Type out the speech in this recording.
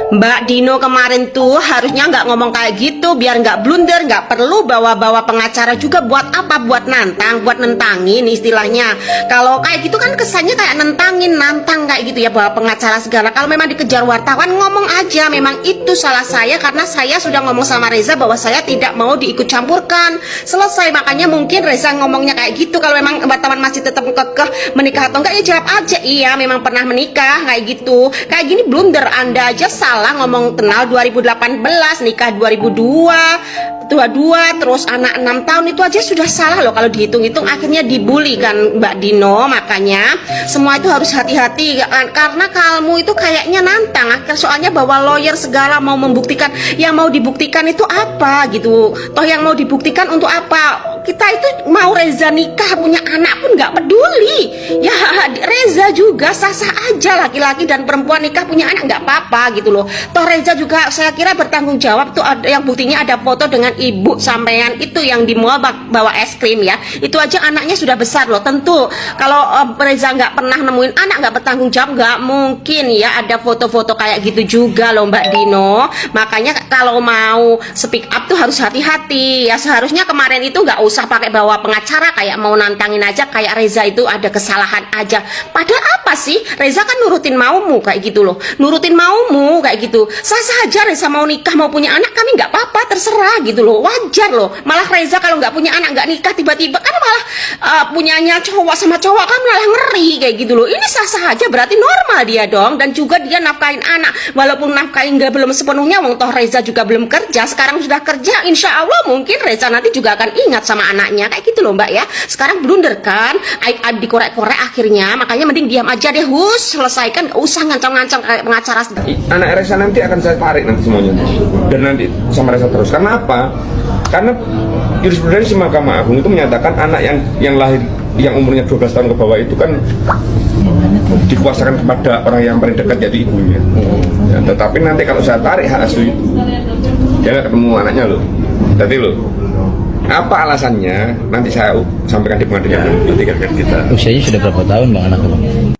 Mbak Dino kemarin tuh harusnya nggak ngomong kayak gitu, biar nggak blunder, nggak perlu bawa-bawa pengacara juga. Buat apa? Buat nantang, buat nentangin istilahnya. Kalau kayak gitu kan kesannya kayak nantang kayak gitu ya, bawa pengacara segala. Kalau memang dikejar wartawan, ngomong aja memang itu salah saya karena saya sudah ngomong sama Reza bahwa saya tidak mau diikut campurkan. Selesai. Makanya mungkin Reza ngomongnya kayak gitu. Kalau memang wartawan masih tetap kekeh menikah atau enggak, ya jawab aja iya memang pernah menikah kayak gitu. Kayak gini blunder, Anda aja salah ngomong kenal 2018, nikah 2022, terus anak 6 tahun, itu aja sudah salah loh kalau dihitung-hitung. Akhirnya dibully kan Mbak Dino. Makanya semua itu harus hati-hati karena kamu itu kayaknya nantang. Soalnya bawa lawyer segala mau membuktikan, yang mau dibuktikan itu apa gitu. Toh yang mau dibuktikan untuk apa? Kita itu mau Reza nikah punya anak pun nggak peduli ya. Reza juga sah-sah aja, laki-laki dan perempuan nikah punya anak nggak apa-apa gitu loh. Toh Reza juga saya kira bertanggung jawab tuh. Ada yang buktinya ada foto dengan ibu sampean itu yang di mall bawa es krim ya. Itu aja anaknya sudah besar loh. Tentu kalau Reza nggak pernah nemuin anak, nggak bertanggung jawab, nggak mungkin ya ada foto-foto kayak gitu juga loh Mbak Dino. Makanya kalau mau speak up tuh harus hati-hati ya. Seharusnya kemarin itu nggak usah pakai bawa pengacara, kayak mau nantangin aja kayak Reza itu ada kesalahan aja. Padahal apa sih, Reza kan nurutin maumu kayak gitu loh, nurutin maumu kayak gitu. Sah-sah aja Reza mau nikah mau punya anak, kami nggak apa-apa, terserah gitu loh, wajar loh. Malah Reza kalau nggak punya anak, nggak nikah tiba-tiba kan malah punyanya cowok sama cowok kan malah ngeri kayak gitu loh. Ini sah-sah aja, berarti normal dia dong. Dan juga dia nafkahin anak, walaupun nafkahin nggak belum sepenuhnya, wong toh Reza juga belum kerja, sekarang sudah kerja. Insya Allah mungkin Reza nanti juga akan ingat sama anaknya kayak gitu loh Mbak ya. Sekarang blunder kan, aib dikorek-korek akhirnya. Makanya mending diam aja deh, selesaikan, gak usah ngancam-ngancam kayak pengacara. Anak Reza nanti akan saya tarik nanti semuanya, dan nanti sama Reza terus. Karena apa? Karena jurisprudensi Mahkamah Agung itu menyatakan anak yang lahir yang umurnya 12 tahun ke bawah itu kan dikuasakan kepada orang yang paling dekat, yaitu ibunya. Ya, tetapi nanti kalau saya tarik hak asuh itu, dia nggak ketemu anaknya loh. Jadi loh, apa alasannya nanti saya sampaikan di pengadilan. Usianya sudah berapa tahun bang anak bang?